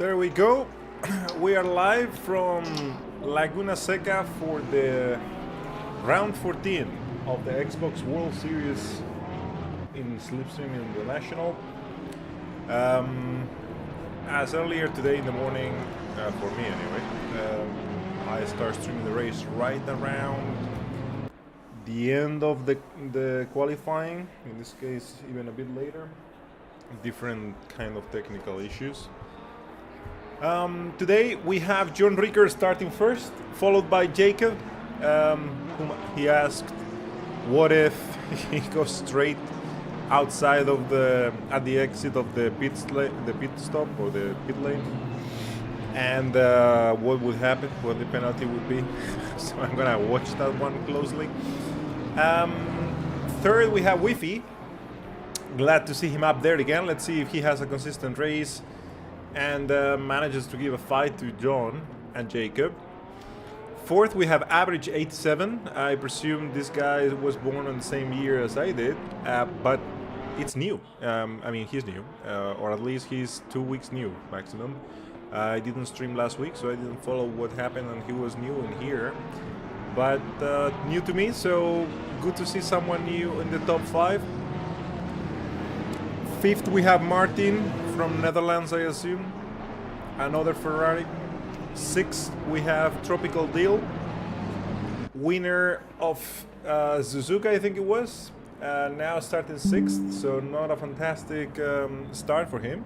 There we go. We are live from Laguna Seca for the round 14 of the Xbox World Series in Slipstream International. As earlier today in the morning, for me anyway, I start streaming the race right around the end of the qualifying, in this case even a bit later. Different kind of technical issues. Today we have John Ricker starting first, followed by Jacob, whom he asked what if he goes straight outside of at the exit of the pit stop or the pit lane, and what would happen, what the penalty would be. So I'm gonna watch that one closely. Third we have Wi-Fi. Glad to see him up there again. Let's see if he has a consistent race and manages to give a fight to John and Jacob. Fourth, we have Average 87. I presume this guy was born on the same year as I did, but it's new. I mean, he's new, or at least he's 2 weeks new maximum. I didn't stream last week, so I didn't follow what happened, and he was new in here. But new to me, so good to see someone new in the top 5. Fifth, we have Martin from Netherlands, I assume. Another Ferrari. Sixth, we have Tropical Deal, winner of Suzuka, I think it was. Now starting 6th, so not a fantastic start for him.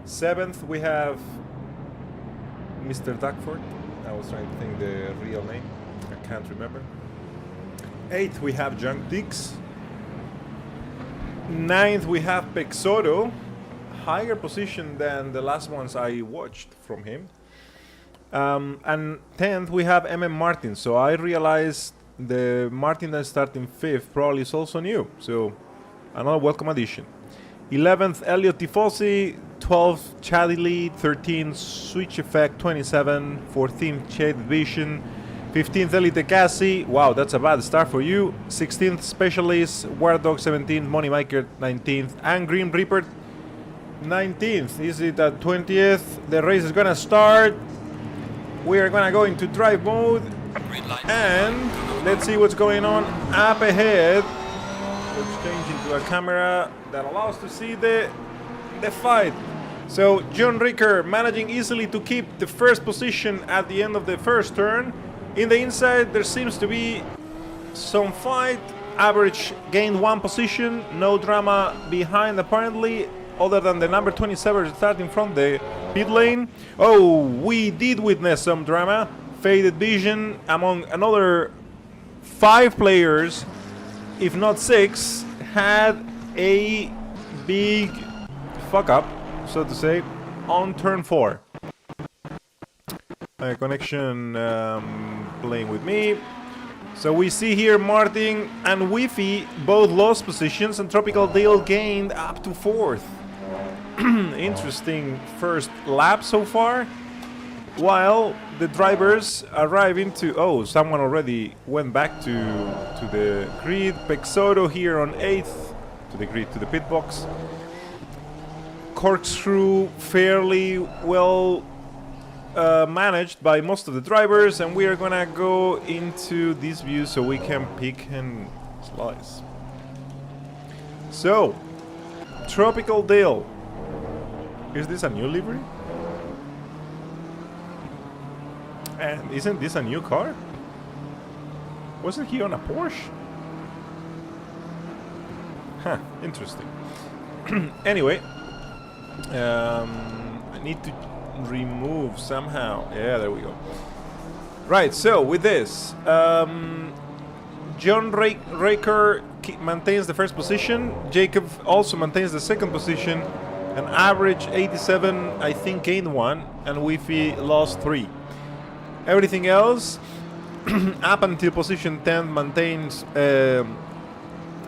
Seventh, we have Mr. Duckford. I was trying to think the real name. I can't remember. Eighth, we have Junk Dix. Ninth, we have Pexoto, higher position than the last ones I watched from him. And 10th, we have MM Martin. So I realized the Martin that starting 5th probably is also new. So another welcome addition. 11th, Elliot Tifosi. 12th, Chadley. 13th, Switch Effect 27. 14th, Shade Vision. 15th, Elite Cassie. Wow, that's a bad start for you. 16th, Specialist. War Dog 17th. Moneymaker 19th. And Green Reaper 19th. Is it at 20th? The race is gonna start. We are gonna go into drive mode. And let's see what's going on up ahead. Let's change into a camera that allows to see the fight. So John Ricker managing easily to keep the first position at the end of the first turn. In the inside, there seems to be some fight. Average gained 1 position. No drama behind, apparently, other than the number 27 starting from the pit lane. Oh, we did witness some drama. Faded Vision among another 5 players, if not 6, had a big fuck up, so to say, on turn 4. Connection playing with me. So we see here Martin and Wi-Fi both lost positions, and Tropical Deal gained up to 4th. Interesting first lap so far. While the drivers arrive into... Oh, someone already went back to the grid. Pexoto here on 8th. To the grid, to the pit box. Corkscrew fairly well managed by most of the drivers, and we are gonna go into this view so we can pick and slice. So, Tropical Deal. Is this a new livery? And isn't this a new car? Wasn't he on a Porsche? Huh, interesting. Anyway, I need to remove somehow. Yeah, there we go. Right, so with this, John Ricker maintains the first position. Jacob also maintains the second position. An average 87, I think, gained 1, and Wi-Fi lost 3. Everything else, up until position 10, maintains,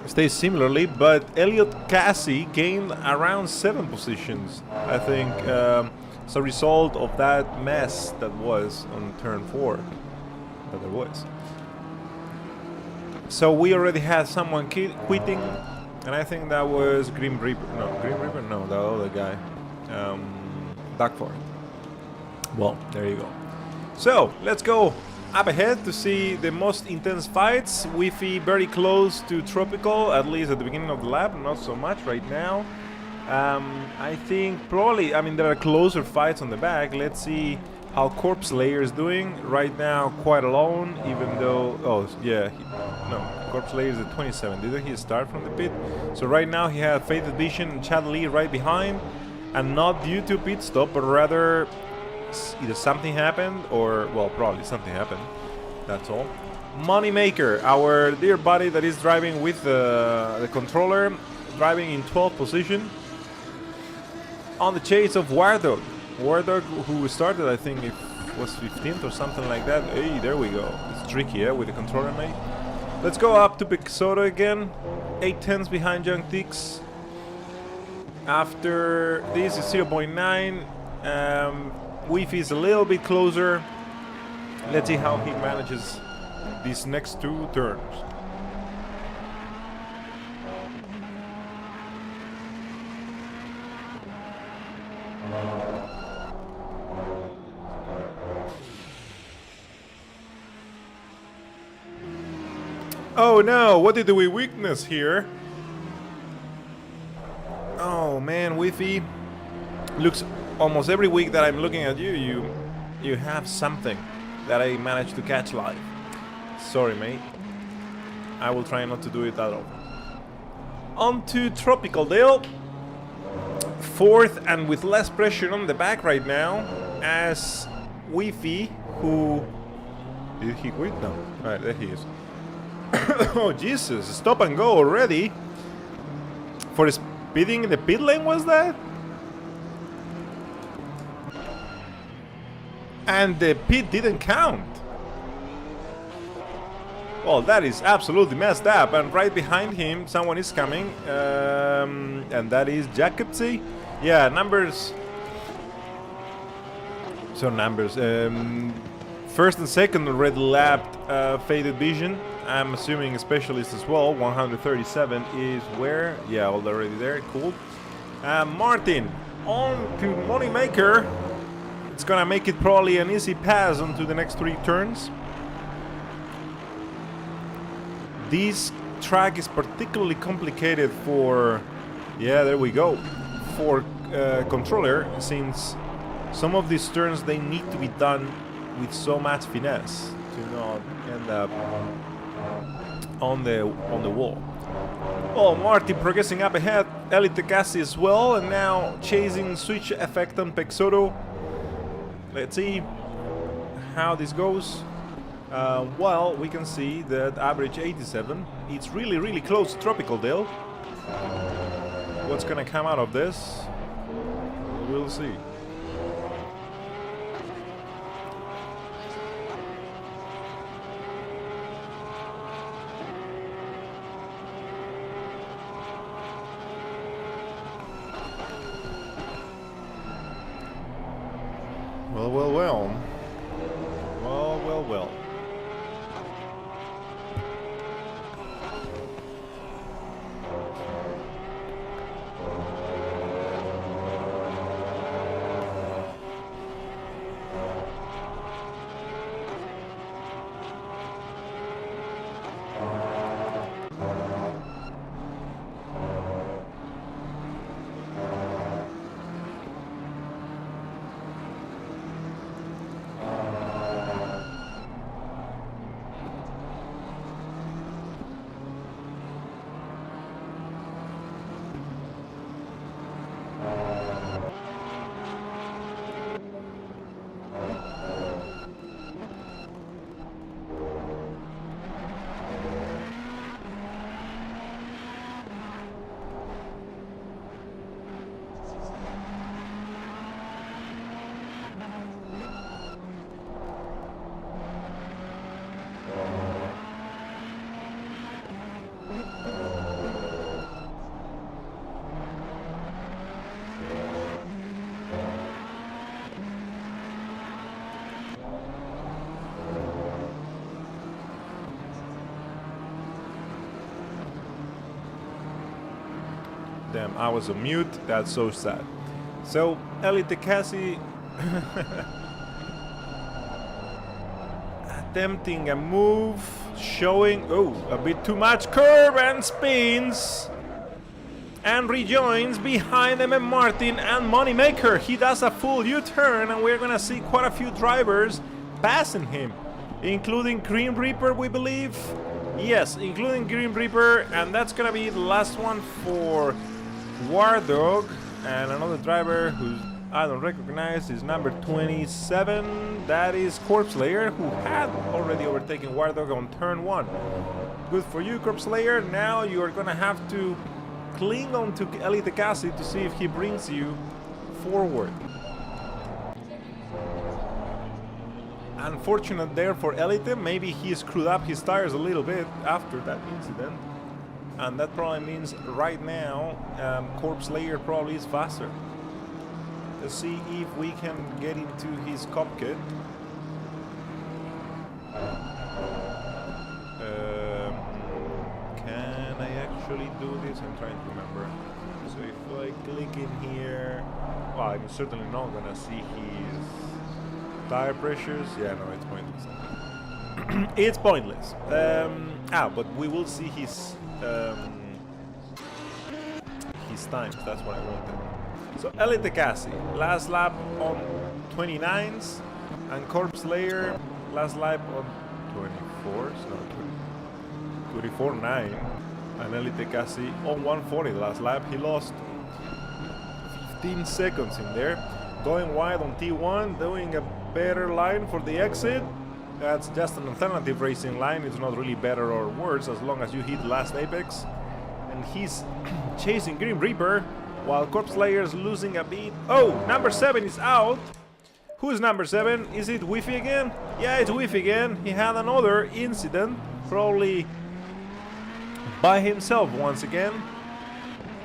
stays similarly, but Elliot Cassie gained around 7 positions, I think, as a result of that mess that was on turn 4, that there was. So we already had someone quitting, and I think that was Grim Reaper. No, Grim Reaper? No, the other guy. Duckford. Well, there you go. So let's go up ahead to see the most intense fights. Wi-Fi very close to tropical, at least at the beginning of the lap, not so much right now. I think probably, I mean, there are closer fights on the back. Let's see how Corpse Layer is doing. Right now, quite alone, even though, oh, yeah, no, Corpse Layer is at 27. Didn't he start from the pit? So right now he had Faded Vision and Chad Lee right behind, and not due to pit stop, but rather either something happened or, well, probably something happened. That's all. Moneymaker, our dear buddy that is driving with the controller, driving in 12th position on the chase of Wardog. Wardog, who started, I think it was 15th or something like that. Hey, there we go. It's tricky, yeah, with the controller, mate. Let's go up to Pixoto again. 8 tenths behind Young Tix. After this is 0.9. Wi-Fi is a little bit closer. Let's see how he manages these next 2 turns. Oh no, what did we witness here? Oh man, Wi-Fi. Looks almost every week that I'm looking at you, you have something that I managed to catch live. Sorry, mate. I will try not to do it that often. On to Tropical Dale. 4th and with less pressure on the back right now as Wi-Fi, who... Did he quit? No. Alright, there he is. Oh, Jesus. Stop and go already. For speeding in the pit lane, was that? And the pit didn't count. Well, that is absolutely messed up. And right behind him, someone is coming. And that is Jacobsy. Yeah, numbers. So numbers. First and second already lapped Faded Vision. I'm assuming a specialist as well. 137 is where? Yeah, already there. Cool. Martin on to Moneymaker. It's gonna make it probably an easy pass onto the next 3 turns. This track is particularly complicated for, yeah, there we go, for controller, since some of these turns they need to be done with so much finesse to not end up on the wall. Oh, Marty progressing up ahead, Elite Cassie as well, and now chasing switch effect on Pexoto. Let's see how this goes. Well, we can see that average 87. It's really, really close to Tropical Dale. What's gonna come out of this? We'll see. Well, well, well. Well, well, well. Damn, I was on mute. That's so sad. So, Elite Cassie attempting a move, showing, oh, a bit too much curve and spins. And rejoins behind Martin and Moneymaker. He does a full U-turn, and we're gonna see quite a few drivers passing him, including Green Reaper, we believe. Yes, including Green Reaper, and that's gonna be the last one for War Dog. And another driver who I don't recognize is number 27. That is Corpse Slayer, who had already overtaken War Dog on turn 1. Good for you, Corpse Slayer. Now you are gonna have to cling on to Elite Cassie to see if he brings you forward. Unfortunate there for Elite. Maybe he screwed up his tires a little bit after that incident, and that probably means right now Corpse Slayer probably is faster. Let's see if we can get into his cockpit. Can I actually do this? I'm trying to remember. So if I click in here, well, I'm certainly not gonna see his tire pressures. Yeah, no, it's pointless. It's pointless. But we will see his times. That's what I wanted. So Elite Cassie, last lap on 29s, and Corpse Slayer, last lap on 24s, no, 24.9, and Elite Cassie on 140 last lap. He lost 15 seconds in there, going wide on T1, doing a better line for the exit. That's just an alternative racing line. It's not really better or worse as long as you hit last apex. And he's chasing Green Reaper while Corpse Slayer is losing a beat. Oh, number 7 is out. Who is number 7? Is it Wiffy again? Yeah, it's Wiffy again. He had another incident, probably by himself once again,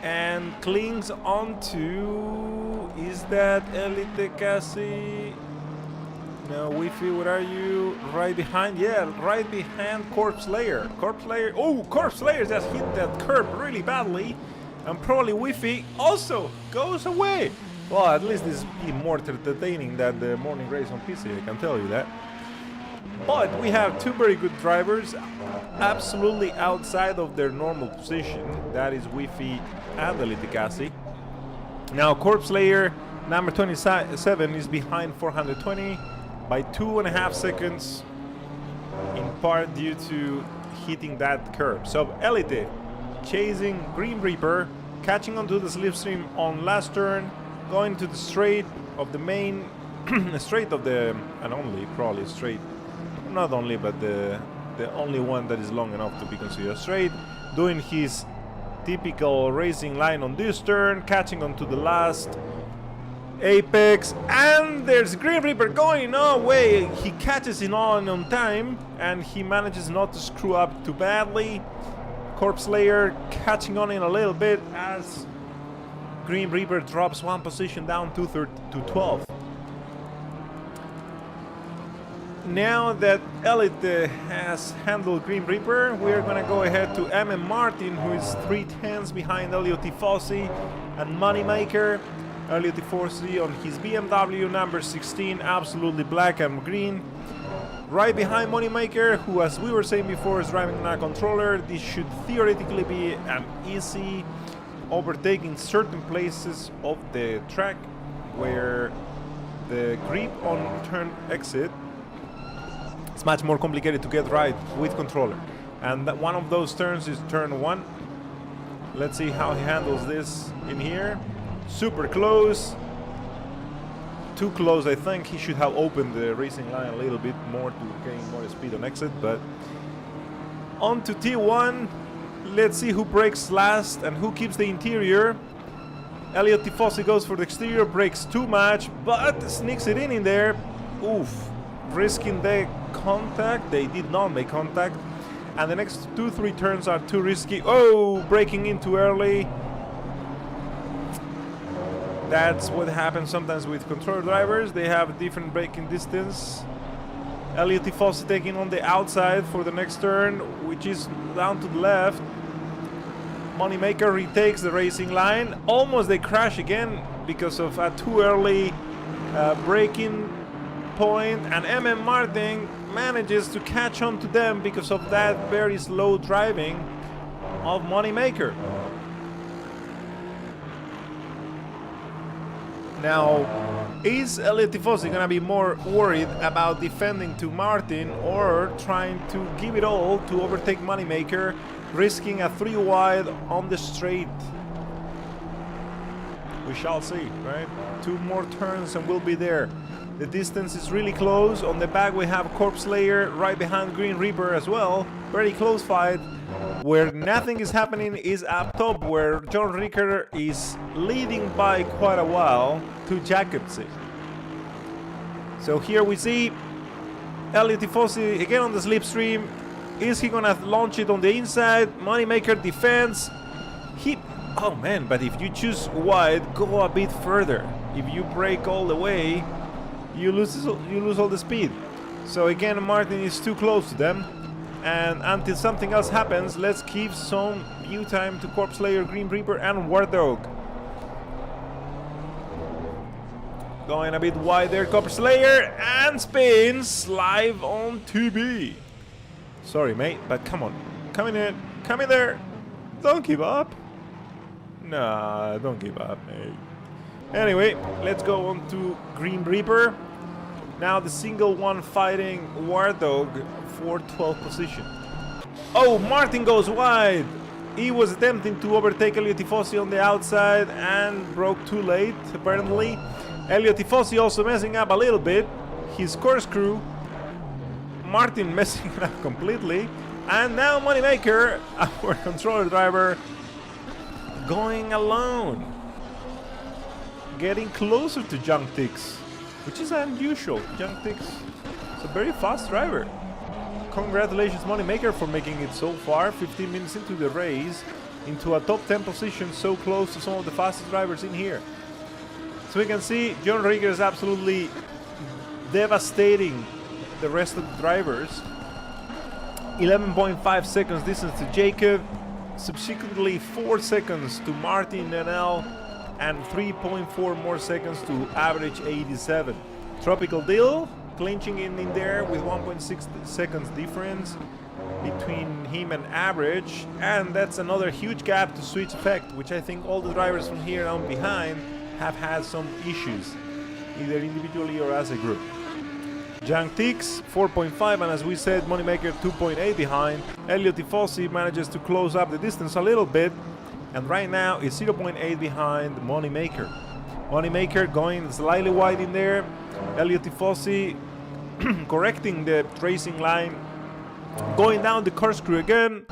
and clings onto, is that Elite Cassie? No, Wiffy, where are you? Right behind, yeah, right behind Corpse Slayer. Corpse Slayer, oh, Corpse Slayer just hit that curb really badly, and probably Wiffy also goes away. Well, at least this is more entertaining than the morning race on PC, I can tell you that. But we have two very good drivers, absolutely outside of their normal position. That is Wiffy and Elite Cassie. Now, Corpse Slayer, number 27, is behind 420 by 2.5 seconds, in part due to hitting that curb. So Elite chasing Green Reaper, catching onto the Slipstream on last turn, going to the straight of the main straight of the, and only probably straight, not only, but the only one that is long enough to be considered straight, doing his typical racing line on this turn, catching onto the last apex, and there's Green Reaper going away. He catches it on time, and he manages not to screw up too badly. Corpse Slayer catching on in a little bit as Green Reaper drops one position down to 12. Now that Elite has handled Green Reaper, we're gonna go ahead to Martin, who is 3/10 behind Elliot Tifosi and Moneymaker. Elliot Tifosi on his BMW number 16, absolutely black and green. Right behind Moneymaker, who, as we were saying before, is driving a controller. This should theoretically be an easy overtaking certain places of the track where the grip on turn exit, it's much more complicated to get right with controller. And that one of those turns is turn 1. Let's see how he handles this in here. Super close. Too close, I think. He should have opened the racing line a little bit more to gain more speed on exit, but on to T1. Let's see who brakes last and who keeps the interior. Elliot Tifosi goes for the exterior, brakes too much, but sneaks it in there. Oof. Risking the contact. They did not make contact. And the next 2-3 turns are too risky. Oh, braking in too early. That's what happens sometimes with controller drivers. They have different braking distance. Elliot Tifosi taking on the outside for the next turn, which is down to the left. Moneymaker retakes the racing line. Almost they crash again because of a too early braking point. And Martin manages to catch on to them because of that very slow driving of Moneymaker. Now, is Elliot Tifosi gonna be more worried about defending to Martin or trying to give it all to overtake Moneymaker, risking a 3 wide on the straight? We shall see, right? 2 more turns and we'll be there. The distance is really close. On the back we have Corpse Layer right behind Green Reaper as well. Very close fight. Where nothing is happening is up top, where John Ricker is leading by quite a while to Jacobson. So here we see Elliot Tifosi again on the slipstream. Is he gonna launch it on the inside? Moneymaker defends. Oh man, but if you choose wide, go a bit further. If you brake all the way, you lose all the speed. So again, Martin is too close to them. And until something else happens, let's give some view time to Corpse Slayer, Green Reaper, and War Dog. Going a bit wide there, Corpse Slayer, and spins live on TV. Sorry, mate, but come on. Come in there. Don't give up. Nah, don't give up, mate. Anyway, let's go on to Green Reaper. Now the single one fighting War Dog for 12th position. Oh, Martin goes wide. He was attempting to overtake Elliot Tifosi on the outside and broke too late, apparently. Elliot Tifosi also messing up a little bit. His corkscrew. Martin messing it up completely. And now Moneymaker, our controller driver, going alone. Getting closer to Junk Tix, which is unusual. Junk Tix is a very fast driver. Congratulations Moneymaker for making it so far, 15 minutes into the race, into a top 10 position, so close to some of the fastest drivers in here. So we can see John Rieger is absolutely devastating the rest of the drivers. 11.5 seconds distance to Jacob, subsequently 4 seconds to Martin Nanel, and 3.4 more seconds to average 87. Tropical Deal clinching in there with 1.6 seconds difference between him and average, and that's another huge gap to Switch Effect, which I think all the drivers from here on behind have had some issues, either individually or as a group. Junk Tix 4.5, and as we said, Moneymaker 2.8 behind. Elliot Tifosi manages to close up the distance a little bit, and right now is 0.8 behind Moneymaker. Moneymaker going slightly wide in there. Elliot Tifosi correcting the racing line, going down the corkscrew again.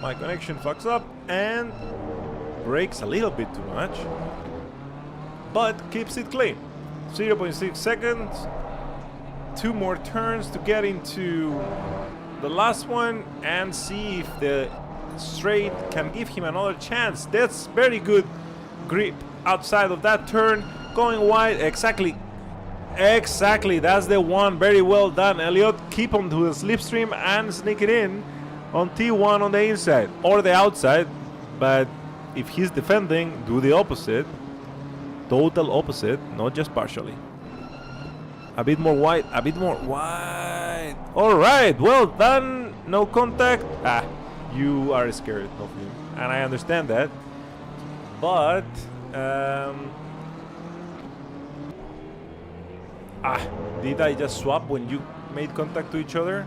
My connection fucks up and brakes a little bit too much, but keeps it clean. 0.6 seconds. 2 more turns to get into the last one and see if the straight can give him another chance. That's very good grip outside of that turn, going wide. Exactly, that's the one. Very well done, Elliot. Keep on to the slipstream and sneak it in on T1 on the inside or the outside, but if he's defending, do the opposite. Total opposite, not just partially. A bit more wide, all right, well done. No contact. You are scared of him, and I understand that, but did I just swap when you made contact to each other?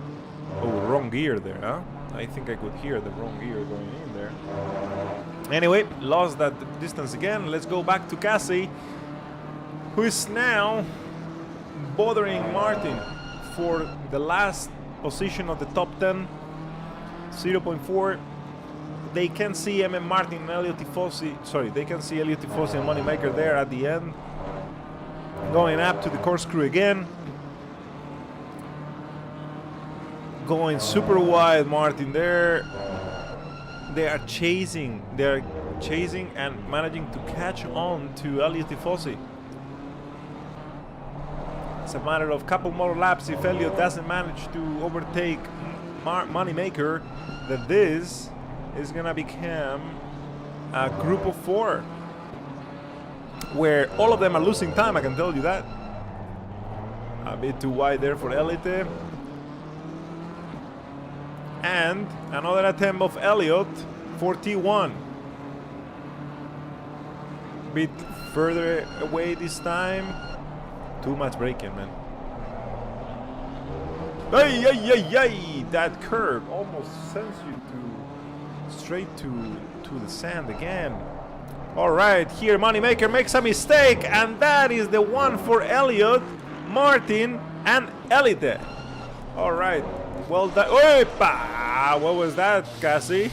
Oh, wrong gear there, huh? I think I could hear the wrong gear going in there. Anyway, lost that distance again. Let's go back to Cassie, who is now bothering Martin for the last position of the top 10. 0.4. They can see Martin and Elliot Tifosi. Sorry, they can see Elliot Tifosi and Moneymaker there at the end. Going up to the corkscrew again. Going super wide, Martin there. They are chasing. They're chasing and managing to catch on to Elliot Tifosi. It's a matter of couple more laps. If Elliot doesn't manage to overtake Moneymaker, that this is gonna become a group of 4 where all of them are losing time, I can tell you that. A bit too wide there for Elite. And another attempt of Elliott for T1. Bit further away this time. Too much braking, man. Hey, hey, hey, hey! That curve almost sends you to straight to the sand again. All right, here Moneymaker makes a mistake, and that is the one for Elliott, Martin, and Elite. All right, well done. Opa! What was that, Cassie?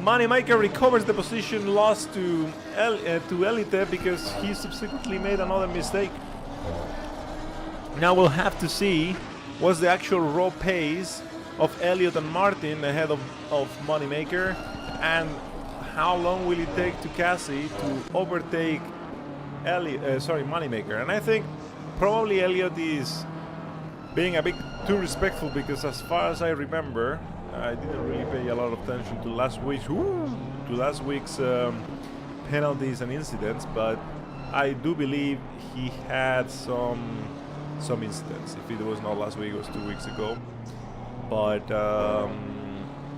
Moneymaker recovers the position lost to Elite because he subsequently made another mistake. Now we'll have to see what's the actual raw pace of Elliott and Martin ahead of Moneymaker, and how long will it take to Cassie to overtake Moneymaker. And I think probably Elliott is being a bit too respectful, because as far as I remember, I didn't really pay a lot of attention to last week's penalties and incidents, but I do believe he had some incidents. If it was not last week, it was 2 weeks ago. But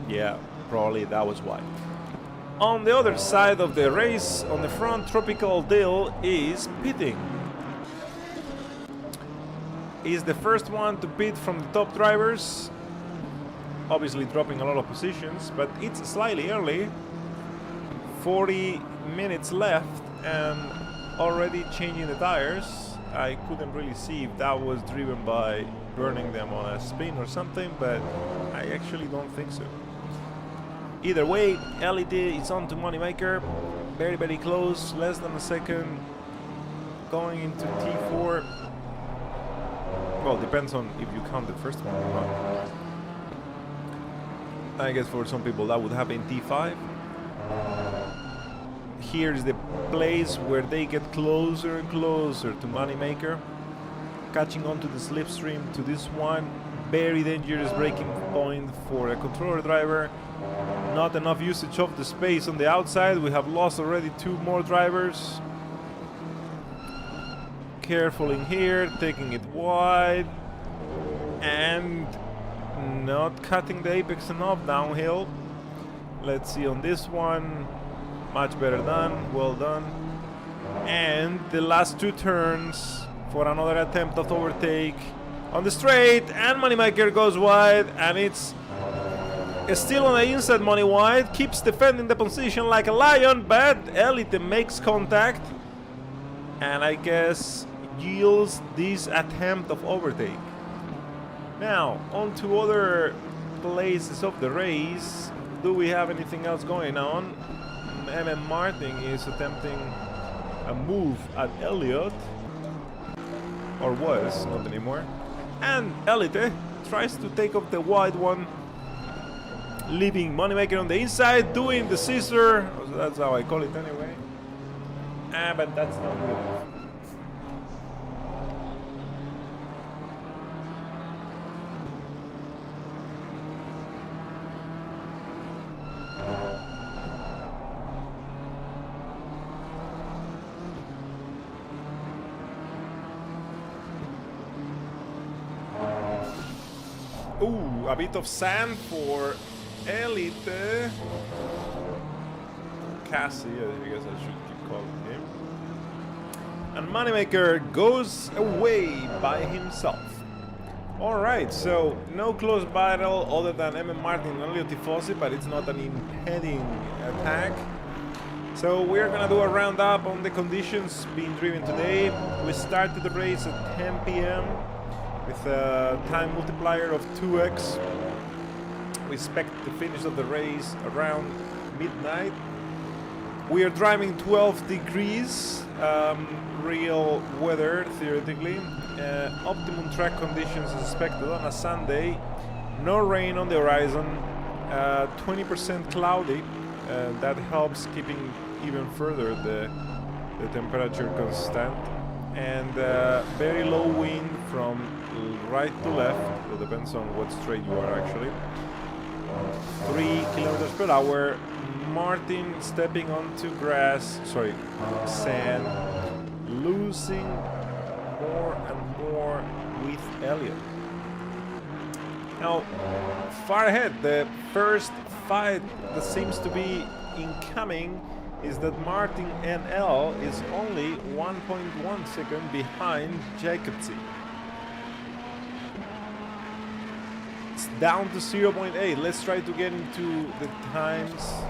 yeah, probably that was why. On the other side of the race, on the front, Tropical Dill is pitting. He's the first one to pit from the top drivers, obviously dropping a lot of positions, but it's slightly early. 40 minutes left and already changing the tires. I couldn't really see if that was driven by burning them on a spin or something, but I actually don't think so. Either way, Elite is on to Moneymaker, very, very close, less than a second, going into T4. Well, depends on if you count the first one or not. I guess for some people that would happen in T5. Here's the place where they get closer and closer to Moneymaker, catching on to the slipstream to this one. Very dangerous braking point for a controller driver. Not enough usage of the space on the outside. We have lost already 2 more drivers. Careful in here, taking it wide and not cutting the apex enough downhill. Let's see on this one. Much better done, well done. And the last 2 turns for another attempt of overtake on the straight, and Moneymaker goes wide, and it's still on the inside. Money wide keeps defending the position like a lion, but Elite makes contact and I guess yields this attempt of overtake. Now on to other places of the race. Do we have anything else going on? Martin is attempting a move at Elliott, or was, not anymore. And Elite tries to take off the wide one, leaving Moneymaker on the inside, doing the scissor. That's how I call it anyway. But that's not good. Ooh, a bit of sand for Elite. Cassie, I guess I should keep calling him. And Moneymaker goes away by himself. Alright, so no close battle other than Martin and Elio Tifosi, but it's not an impeding attack. So we're gonna do a roundup on the conditions being driven today. We started the race at 10 p.m. with a time multiplier of 2x. We expect the finish of the race around midnight. We are driving 12 degrees, real weather theoretically. Optimum track conditions expected on a Sunday. No rain on the horizon. 20% cloudy. That helps keeping even further the temperature constant. And very low wind from right to left. It depends on what straight you are actually. 3 kilometers per hour. Martin stepping onto sand, losing more and more with Elliott. Now, far ahead, the first fight that seems to be incoming is that Martin NL is only 1.1 second behind Jacobsy. It's down to 0.8. Let's try to get into the times.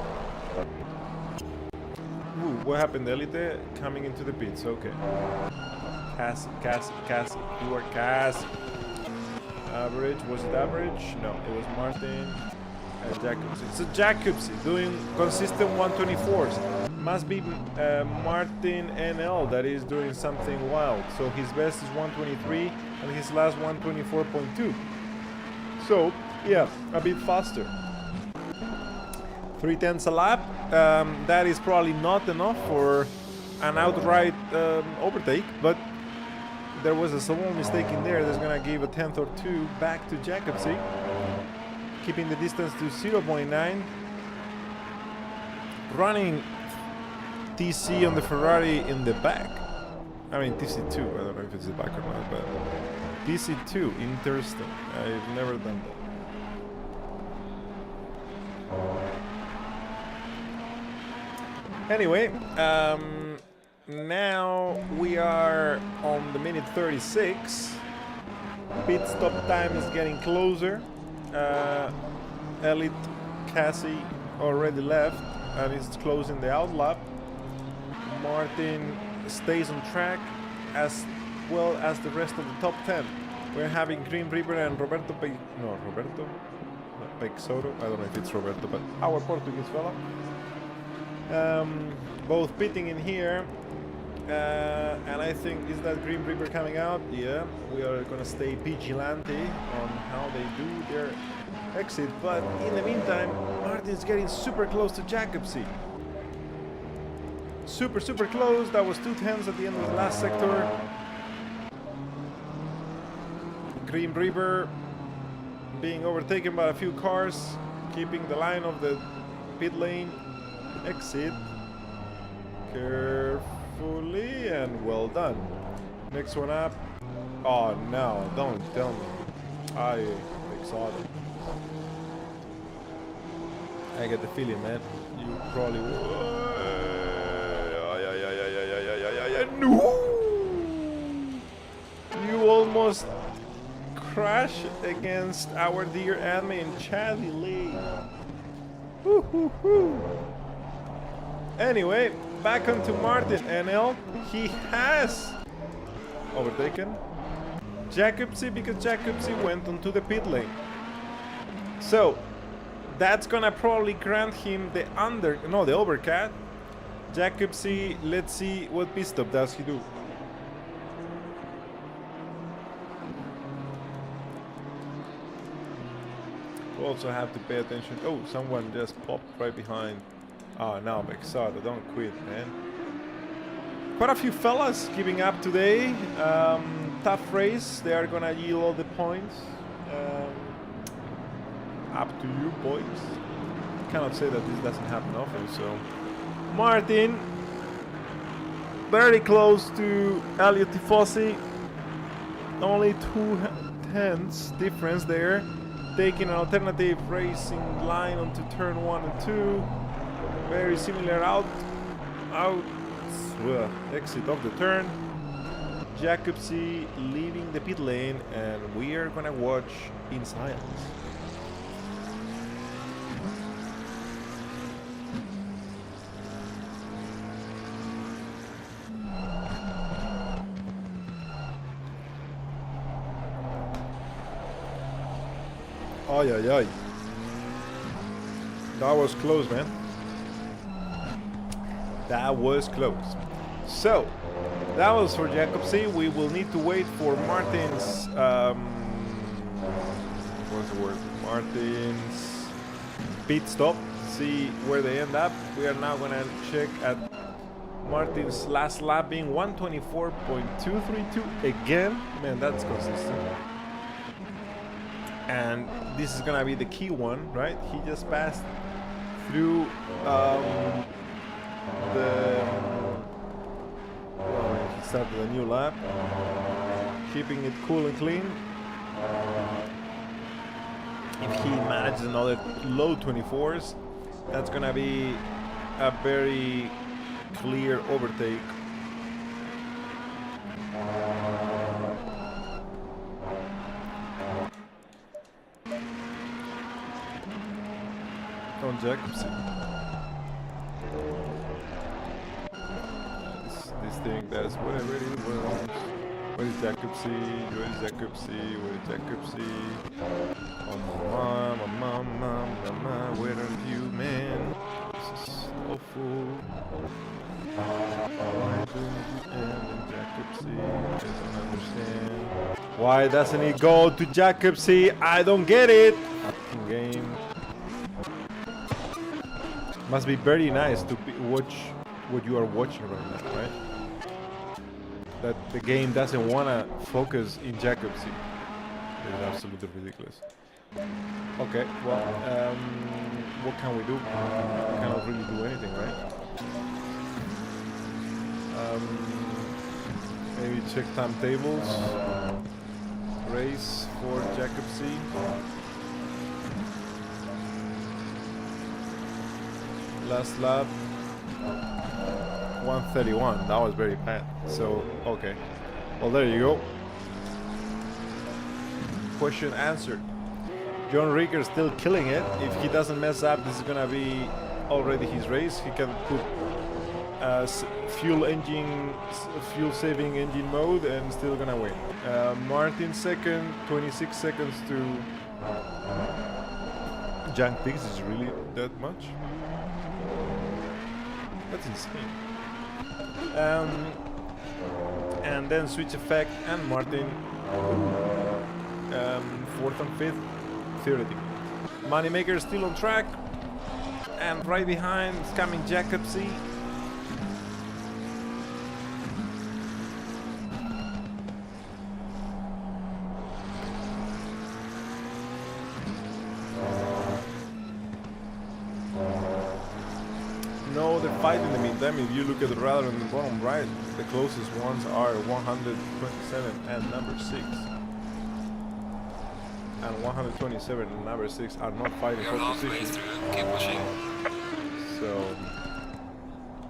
Ooh, what happened, Elite? Coming into the pits, okay. Cassie, you are Cassie. Average, was it average? No, it was Martin and Jacobsy. It's a Jacobsy doing consistent 124s. Must be Martin NL that is doing something wild. So his best is 123 and his last 124.2. So, yeah, a bit faster. 3/10 a lap. That is probably not enough for an outright overtake, but there was a small mistake in there that's gonna give a tenth or two back to Jacobsy, keeping the distance to 0.9. Running TC on the Ferrari in the back. I mean TC2, I don't know if it's the back or not, but TC2, interesting. I've never done that. Anyway, now we are on the minute 36. Pit stop time is getting closer. Elite Cassie already left and is closing the outlap. Martin stays on track as well as the rest of the top 10. We're having Green River and Roberto Peixoto. I don't know if it's Roberto, but our Portuguese fella. Both pitting in here. And I think, is that Green River coming out? Yeah, we are gonna stay vigilante on how they do their exit. But in the meantime, Martin's getting super close to Jacobsy. Super close. That was 2/10 at the end of the last sector. Green River being overtaken by a few cars, keeping the line of the pit lane exit. Carefully and well done. Next one up. Oh no, don't tell me. I excited. I get the feeling, man. You probably will. No! You almost crashed against our dear admin, Charlie Lee. Anyway, back onto Martin NL. He has overtaken Jacobsy because Jacobsy went onto the pit lane. So that's gonna probably grant him the overcut. Jacobsy, let's see what pit stop does he do. We also have to pay attention. Oh, someone just popped right behind. Oh, now Bexado, don't quit, man. Quite a few fellas giving up today. Tough race. They are gonna yield all the points. Up to you, boys. Cannot say that this doesn't happen often. So, Martin, very close to Elio Tifosi. Only 2/10 difference there. Taking an alternative racing line onto turn 1 and 2. Very similar exit of the turn. Jacobsy leaving the pit lane, and we are gonna watch in silence. Ay, ay, ay. That was close, man. That was close. So, that was for Jacobsy. We will need to wait for Martin's... what's the word? Martin's pit stop. See where they end up. We are now going to check at Martin's last lap being 124.232 again. Man, that's consistent. And this is gonna be the key one, right? He just passed through he started a new lap, keeping it cool and clean. If he manages another low 24s, that's gonna be a very clear overtake. On Jacobson. This thing does whatever it wants. Where is Jacobsy? Where is Jacobsy? Where is Jacobsy? Oh mama, where are you, man? This is awful. Why do you end in Jacobsy? I don't understand. Why doesn't he go to Jacobsy? I don't get it. Fucking game. Must be very nice to watch what you are watching right now, right? That the game doesn't want to focus in Jacobsy. It's absolutely ridiculous. Okay, well, what can we do? We cannot really do anything, right? Maybe check timetables. Race for Jacobsy. Last lap, 1:31. That was very bad. So, okay. Well, there you go. Question answered. John Rieger still killing it. If he doesn't mess up, this is gonna be already his race. He can put fuel-saving engine mode and still gonna win. Martin second, 26 seconds to Jank Picks. Is really that much? That's insane. And then Switch Effect and Martin, 4th and 5th, theoretically. Moneymaker is still on track, and right behind is coming Jacobsy. No, they're fighting in the meantime. If you look at the radar on the bottom right, the closest ones are 127 and number 6. And 127 and number 6 are not fighting for position. Keep pushing. So,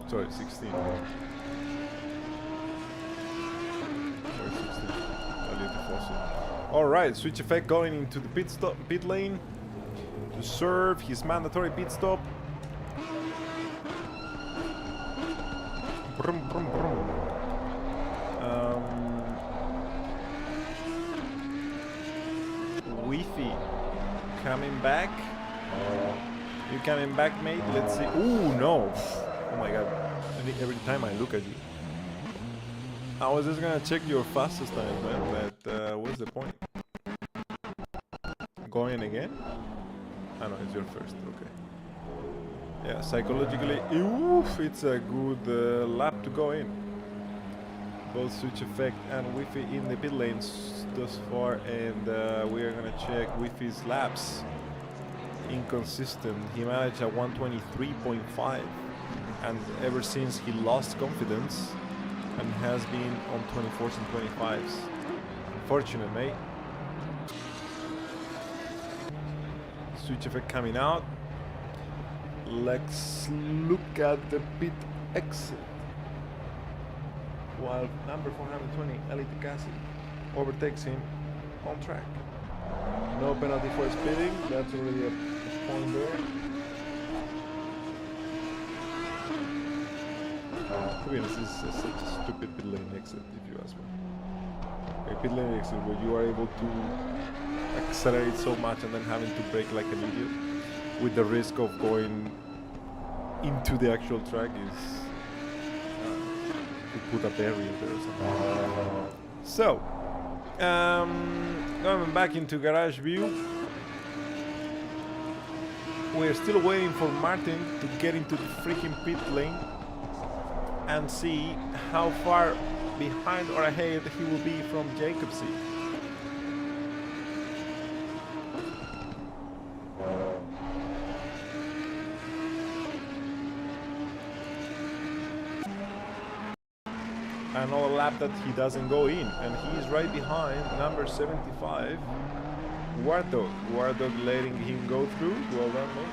sorry, 16. Sorry, 16. Alright, Switch Effect going into the pit lane to serve his mandatory pit stop. Brum, brum, brum. Wi-Fi coming back. You coming back, mate? Let's see. Ooh, no. Oh my god. I think every time I look at you. I was just gonna check your fastest time, man, but what's the point? Going again? I know, it's your first, okay. Yeah, psychologically, oof, it's a good lap to go in. Both Switch Effect and Wi-Fi in the pit lanes thus far, and we are gonna check Wi-Fi's laps. Inconsistent. He managed a 123.5, and ever since he lost confidence, and has been on 24s and 25s. Unfortunate, mate. Switch Effect coming out. Let's look at the pit exit. While number 420, Elite Cassie, overtakes him on track. No penalty for speeding, that's already a point there. To be honest, this is such a stupid pit lane exit, if you ask me. A pit lane exit where you are able to accelerate so much and then having to brake like an idiot, with the risk of going into the actual track is to put a barrier there or something. So, going back into garage view, we're still waiting for Martin to get into the freaking pit lane and see how far behind or ahead he will be from Jacobsy. Another lap that he doesn't go in, and he is right behind number 75 Wardog letting him go through. Well done, mate.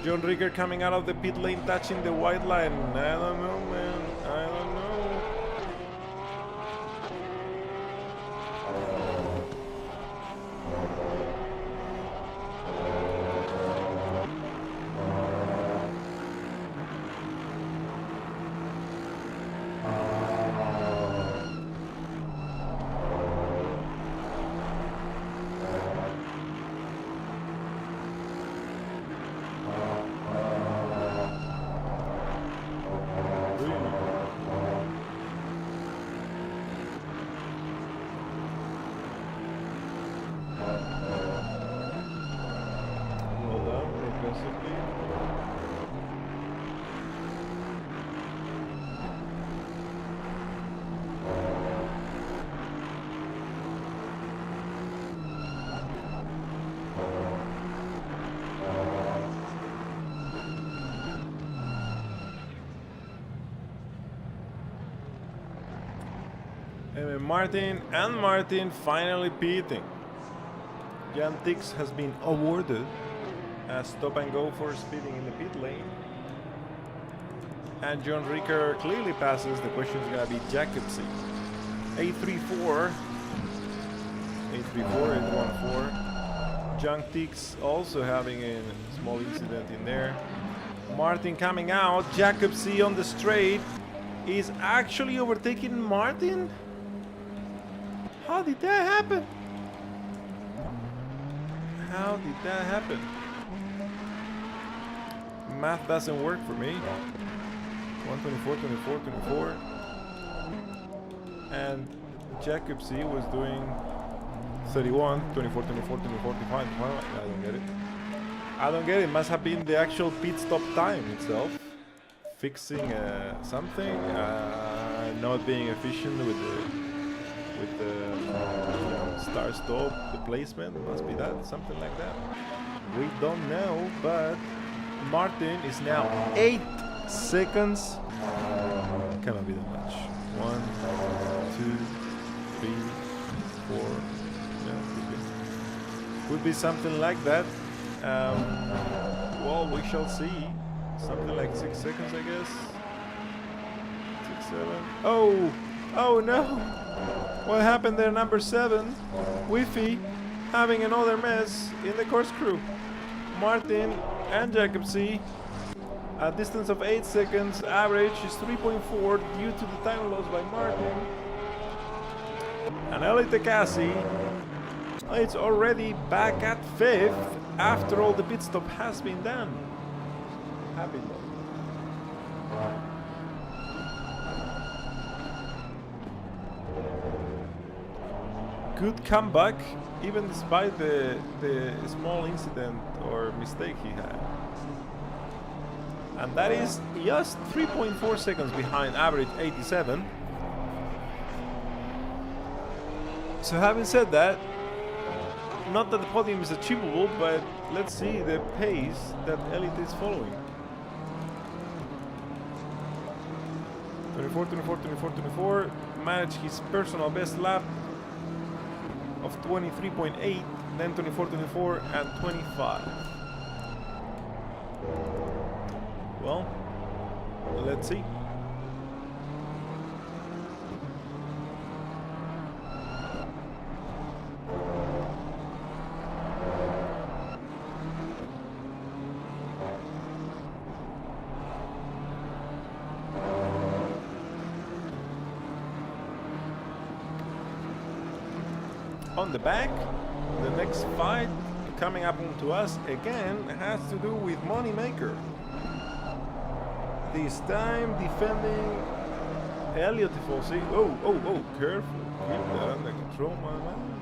John Ricker coming out of the pit lane, touching the white line. I don't know, man. I don't know. Martin finally pitting. Jan Tix has been awarded a stop and go for speeding in the pit lane. And John Ricker clearly passes. The question is going to be Jacobsy. 834. 814. Jan Tix also having a small incident in there. Martin coming out. Jacobsy on the straight is actually overtaking Martin. How did that happen? How did that happen? Math doesn't work for me. 124, 24, 24. And Jacobsy was doing 31, 24, 24, 24, 25. I don't get it. I don't get it. Must have been the actual pit stop time itself. Fixing something. Not being efficient with the start stop, the placement, must be that, something like that. We don't know, but Martin is now 8 seconds. Cannot be that much. 1, 2, 3, 4. Yeah, could be something like that. Well, we shall see. Something like 6 seconds, I guess. 6, 7. Oh no! What happened there, number 7? Wi-Fi having another mess in the corkscrew. Martin and Jacobsy, a distance of 8 seconds, average is 3.4 due to the time loss by Martin. And Elite Cassie, it's already back at 5th after all the pit stop has been done. Happy though. Good comeback, even despite the small incident or mistake he had. And that is just 3.4 seconds behind average 87. So having said that, not that the podium is achievable, but let's see the pace that Elite is following. 24, 24, 24, 24, managed his personal best lap of 23.8, then 24, 24, and 25. Well, let's see. on the back. The next fight coming up onto us again has to do with Moneymaker. This time defending Elliot Tifosi. Oh, careful. Keep that under control, my man.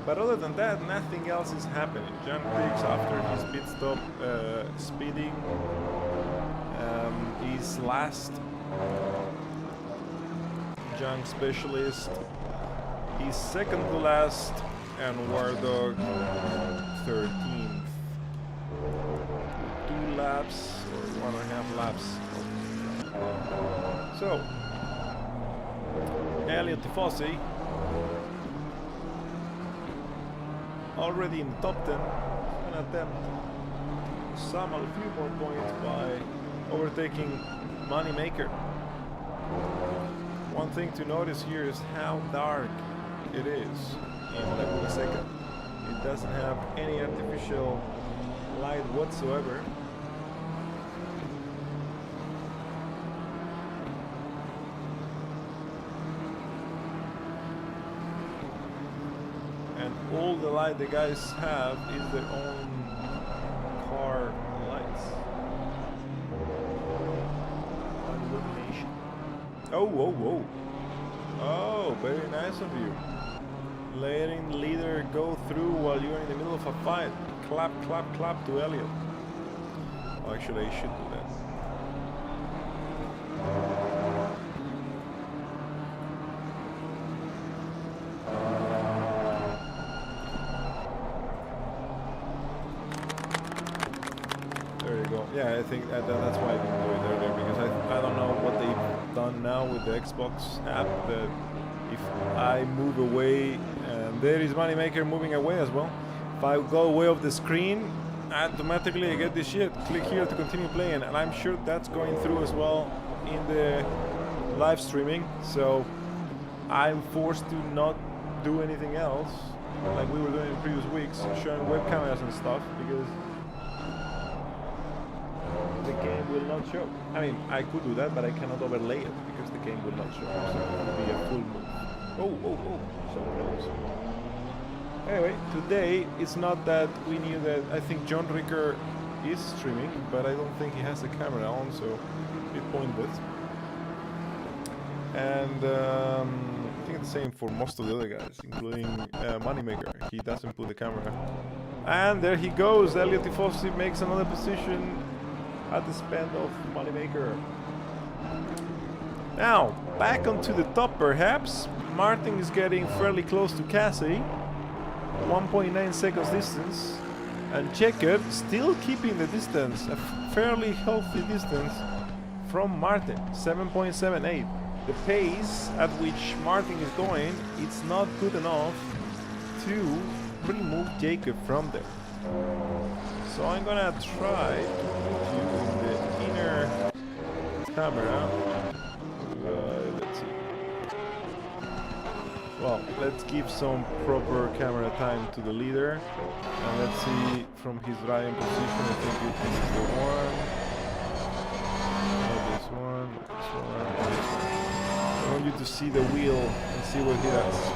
But other than that, nothing else is happening. John Briggs, after his pit stop, speeding, is last. Junk Specialist is second to last, and War Dog 13th. 2 laps or 1.5 laps. So, Elliot Tifosi already in the top 10, an attempt to sum up a few more points by overtaking Moneymaker. One thing to notice here is how dark it is in Laguna Seca. It doesn't have any artificial light whatsoever. And all the light the guys have is their own car lights. Illumination. Oh, very nice of you. Letting the leader go through while you're in the middle of a fight. Clap, clap, clap to Elliot. Oh, actually, I should do that. There you go. Yeah, I think that's why I didn't do it earlier, because I don't know what they've done now with the Xbox app, that if I move away, and there is Moneymaker moving away as well. If I go away off the screen, automatically I get this shit. Click here to continue playing, and I'm sure that's going through as well in the live streaming. So I'm forced to not do anything else, like we were doing in previous weeks, showing web cameras and stuff, because the game will not show. I mean, I could do that, but I cannot overlay it because the game will not show. So it will be a full move. Oh, so close. Anyway, today it's not that we knew that. I think John Ricker is streaming, but I don't think he has the camera on, so it pointless. And I think it's the same for most of the other guys, including Moneymaker. He doesn't put the camera. And there he goes. Elliot Tifosi makes another position at the spend of Moneymaker. Now, back onto the top perhaps. Martin is getting fairly close to Cassie. 1.9 seconds distance. And Checker still keeping the distance, a fairly healthy distance from Martin, 7.78. The pace at which Martin is going, it's not good enough to remove Jacob from there. So I'm gonna try to put you in the inner camera. Let's see. Well, let's give some proper camera time to the leader. And let's see from his driving position. I think this is the one. Not this one, not this one, not this one. I want you to see the wheel and see what he does.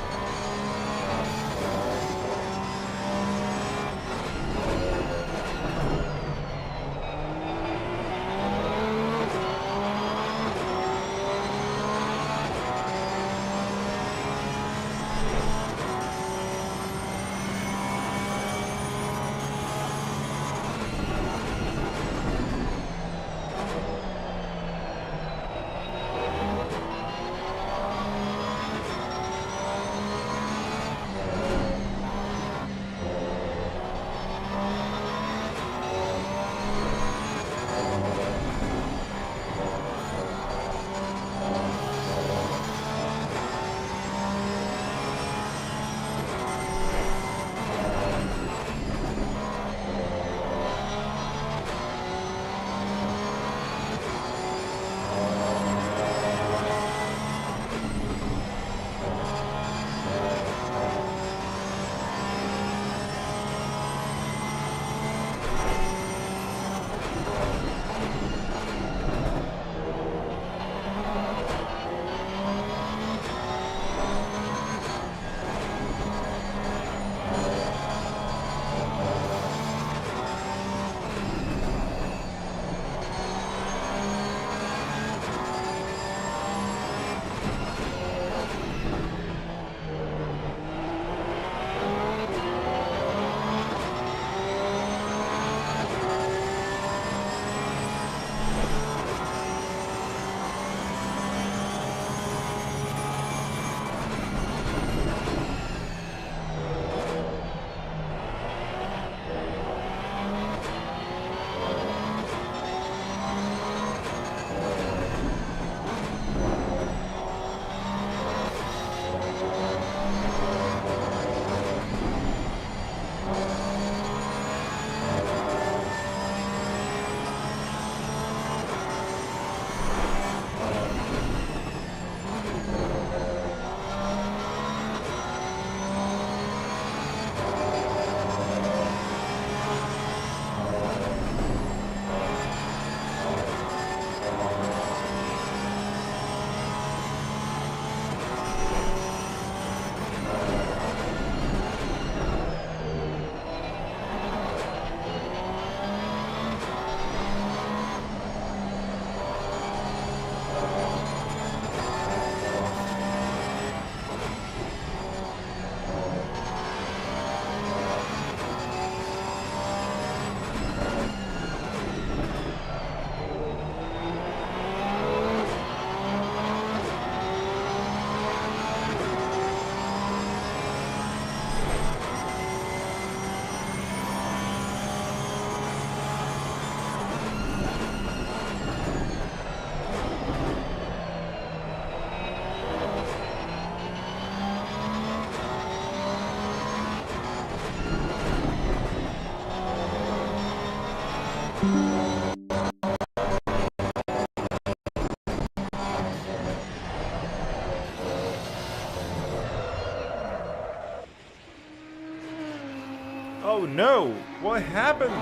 Oh no! What happened?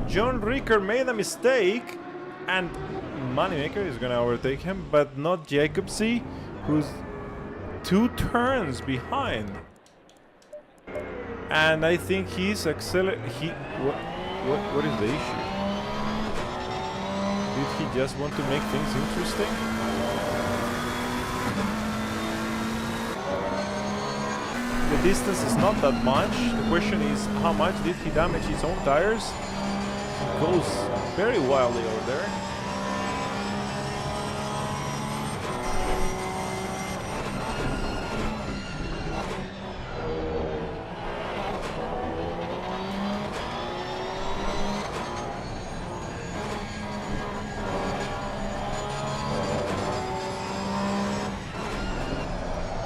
John Ricker made a mistake, and Moneymaker is gonna overtake him, but not Jacobsy, who's 2 turns behind. And I think he's what is the issue? Did he just want to make things interesting? The distance is not that much. The question is, how much did he damage his own tires? He goes very wildly over there.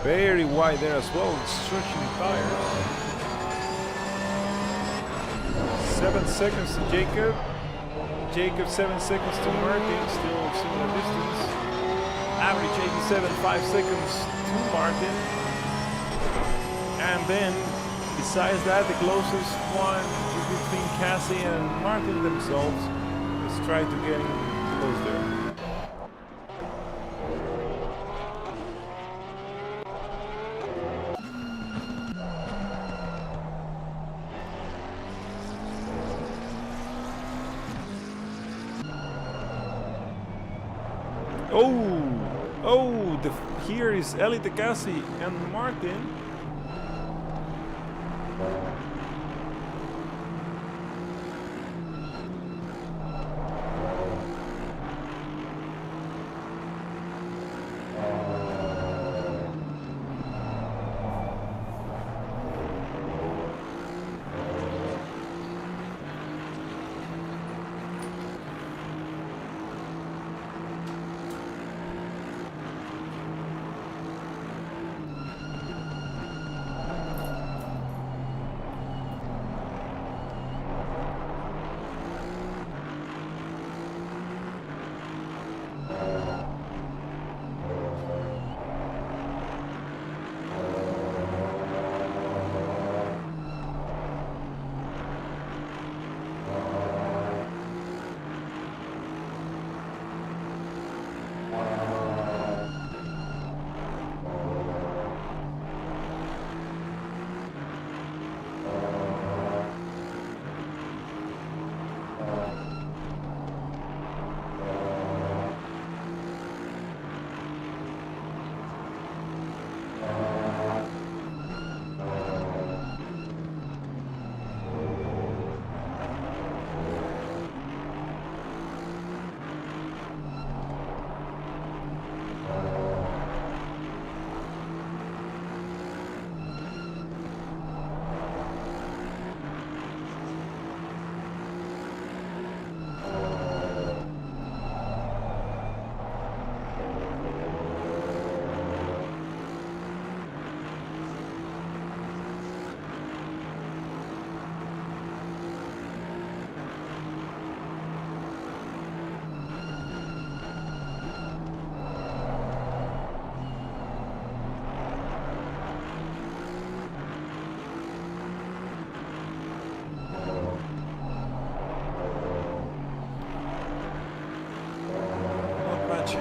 Very wide there as well, stretching the tire. 7 seconds to Jacob. Jacob 7 seconds to Martin, still similar distance. Average 87, 5 seconds to Martin. And then, besides that, the closest one is between Cassie and Martin themselves. Let's try to get close there. Here is Elite Cassie and Martin.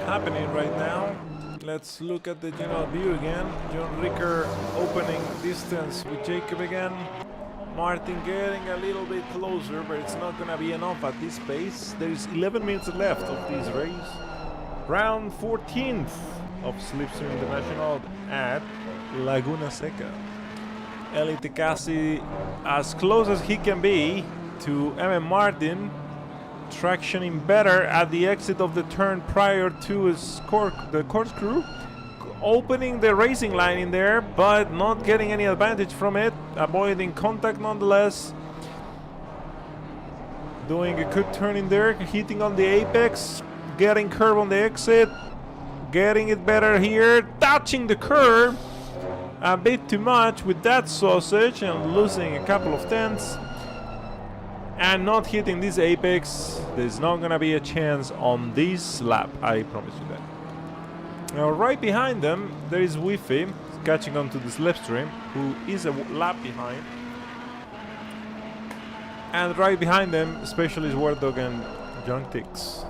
Happening right now. Let's look at the general view again. John Ricker opening distance with Jacob again. Martin getting a little bit closer, but it's not gonna be enough at this pace. There's 11 minutes left of this race. Round 14th of Slipstream International at Laguna Seca. Elite Cassie as close as he can be to Martin. Tractioning better at the exit of the turn prior to the corkscrew, opening the racing line in there, but not getting any advantage from it, avoiding contact nonetheless. Doing a good turn in there, hitting on the apex, getting curve on the exit, getting it better here, touching the curb a bit too much with that sausage and losing a couple of tenths. And not hitting this apex. There's not gonna be a chance on this lap, I promise you that. Now right behind them there is Wi-Fi catching on to the Slipstream, who is a lap behind. And right behind them, Specialist War Dog and Young Tix.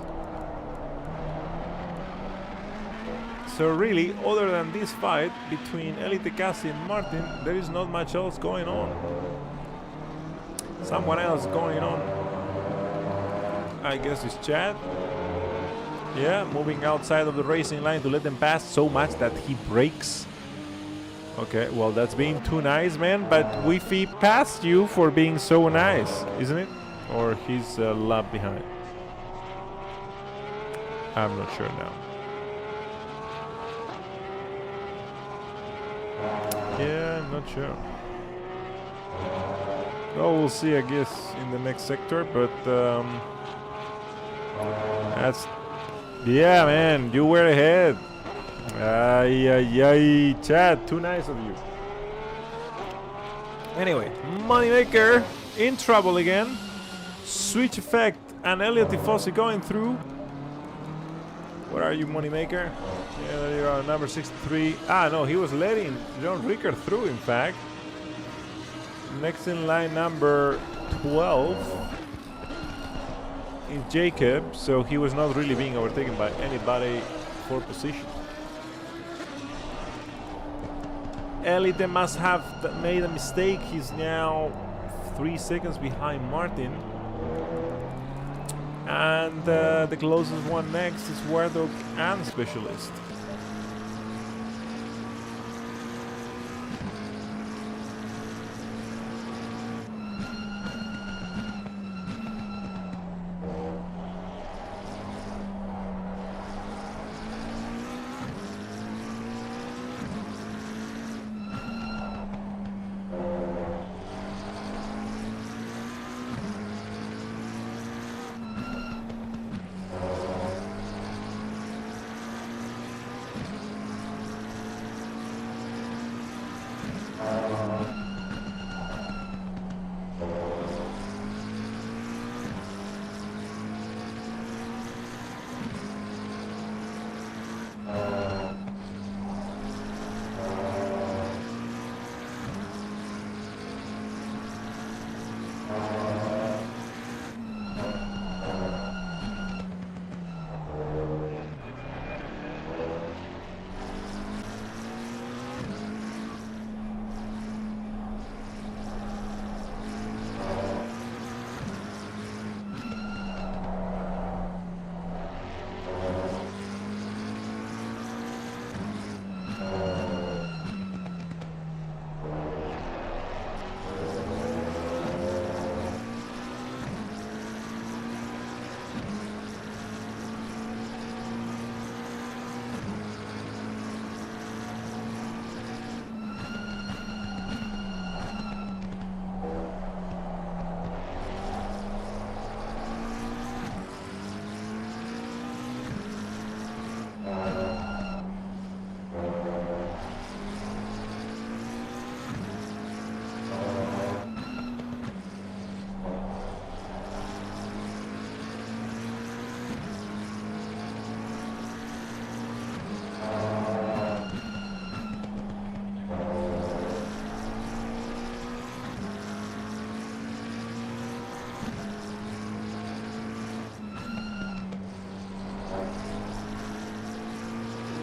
So really, other than this fight between Elite Cassie and Martin, there is not much else going on. Someone else going on, I guess, is Chad. Yeah, moving outside of the racing line to let them pass so much that he breaks. Okay, well, that's being too nice, man, but Wi-Fi passed you for being so nice, isn't it? Or he's a lap behind. I'm not sure now. Yeah, I'm not sure. Oh, we'll see, I guess, in the next sector, but that's... Yeah, man, you were ahead. Ay, ay, ay, Chad, too nice of you. Anyway, Moneymaker in trouble again. Switch Effect and Elliot Tifosi going through. Where are you, Moneymaker? Yeah, there you are, number 63. Ah, no, he was letting John Ricker through, in fact. Next in line, number 12 is Jacob, so he was not really being overtaken by anybody for position. Elite must have made a mistake. He's now 3 seconds behind Martin. And the closest one next is War Dog and Specialist.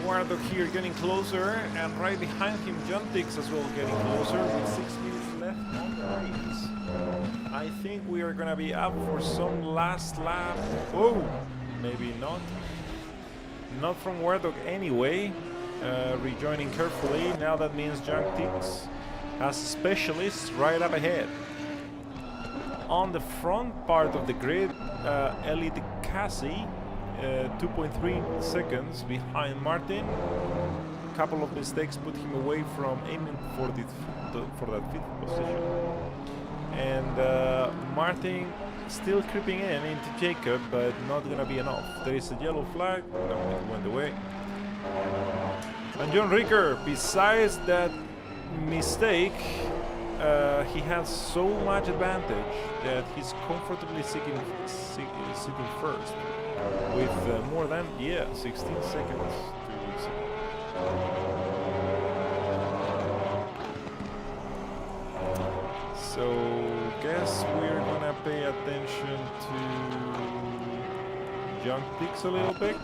Wardock here getting closer, and right behind him John Tix as well getting closer with 6 minutes left on the race. I think we are gonna be up for some last lap. Oh, maybe not. Not from Wardock anyway. Rejoining carefully. Now that means John Tix has specialists right up ahead. On the front part of the grid, Elite Cassie 2.3 seconds behind Martin. A couple of mistakes put him away from aiming for that fifth position. And Martin still creeping into Jacob, but not gonna be enough. There is a yellow flag. No, it went away. And John Ricker, besides that mistake, he has so much advantage that he's comfortably sitting first with more than 16 seconds to so guess we're gonna pay attention to junk ticks a little bit.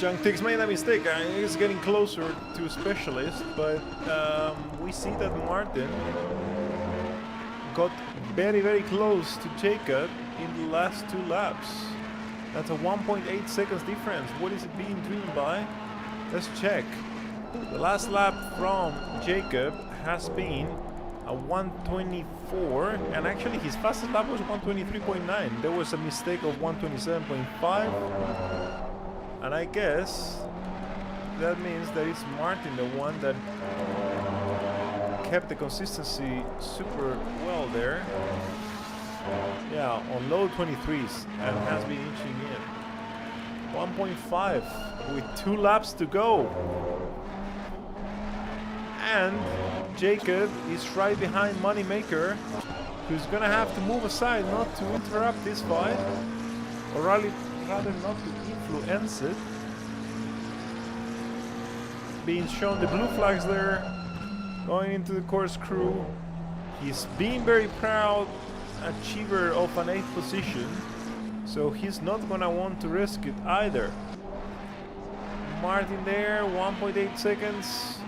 Junktig's made a mistake. He's getting closer to specialist, but we see that Martin got very, very close to Jacob in the last 2 laps. That's a 1.8 seconds difference. What is it being driven by? Let's check. The last lap from Jacob has been a 124, and actually his fastest lap was 123.9. There was a mistake of 127.5. And I guess that means that it's Martin, the one that kept the consistency super well there. Yeah, on low 23s and has been inching in. 1.5 with 2 laps to go. And Jacob is right behind Moneymaker, who's gonna have to move aside not to interrupt this fight, or rather not to influence it. Being shown the blue flags there, going into the corkscrew. He's being very proud achiever of an 8th position, so he's not gonna want to risk it either. Martin there, 1.8 seconds,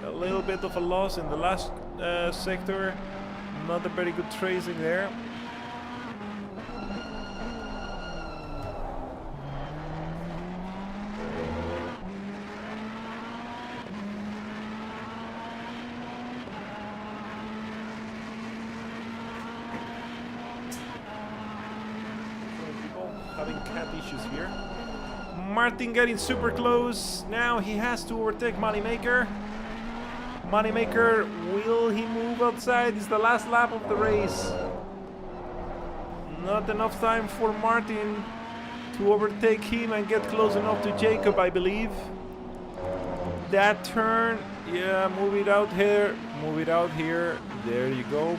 a little bit of a loss in the last sector, not a very good tracing there. Having cat issues here. Martin getting super close. Now he has to overtake Moneymaker. Moneymaker, will he move outside? It's the last lap of the race. Not enough time for Martin to overtake him and get close enough to Jacob, I believe. That turn, yeah, move it out here. Move it out here. There you go.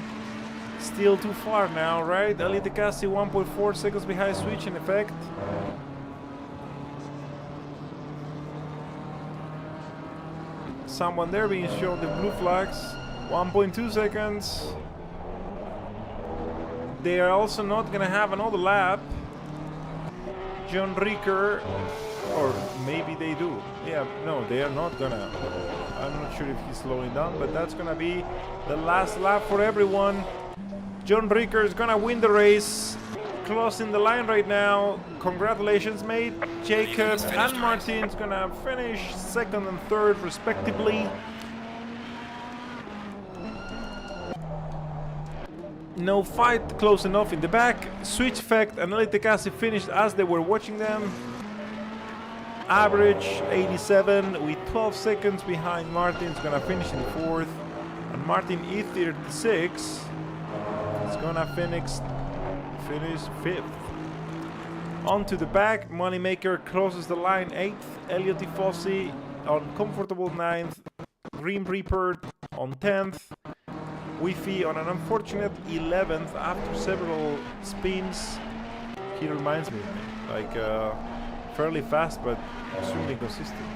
Still too far now, right? Elite Casti 1.4 seconds behind switch in effect. Someone there being shown the blue flags. 1.2 seconds. They are also not gonna have another lap. John Ricker Or maybe they do. Yeah, no, they are not gonna. I'm not sure if he's slowing down, but that's gonna be the last lap for everyone. John Ricker is gonna win the race, closing the line right now. Congratulations, mate. Jacob and Martin's gonna finish second and third, respectively. No fight close enough in the back. Switch effect, analytic acid finished as they were watching them. Average 87 with 12 seconds behind Martin's gonna finish in fourth. And Martin E36 is gonna finish fifth. On to the back, Moneymaker closes the line 8th. Elliot Tifosi on comfortable 9th. Grim Reaper on 10th. Wi-Fi on an unfortunate 11th after several spins. He reminds me, like fairly fast but extremely consistent.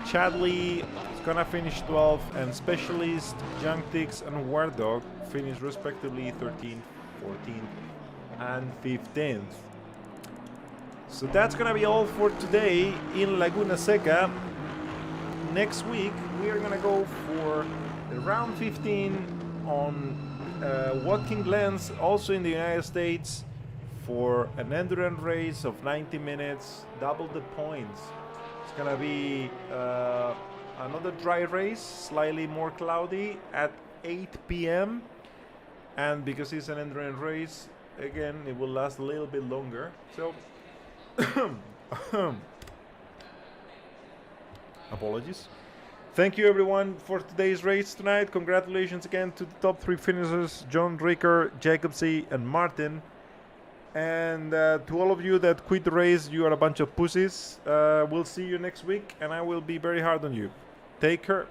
Chadley is gonna finish 12th, and Specialist, Junktix, and Wardog finish respectively 13th, 14th, and 15th. So that's gonna be all for today in Laguna Seca. Next week we are gonna go for the round 15 on Watkins Glens, also in the United States, for an endurance race of 90 minutes, double the points. It's gonna be another dry race, slightly more cloudy, at 8 p.m. And because it's an endurance race, again, it will last a little bit longer. So, apologies. Thank you everyone for today's race tonight. Congratulations again to the top 3 finishers, John Ricker, Jacob C, and Martin. And to all of you that quit the race, you are a bunch of pussies. We'll see you next week, and I will be very hard on you. Take care.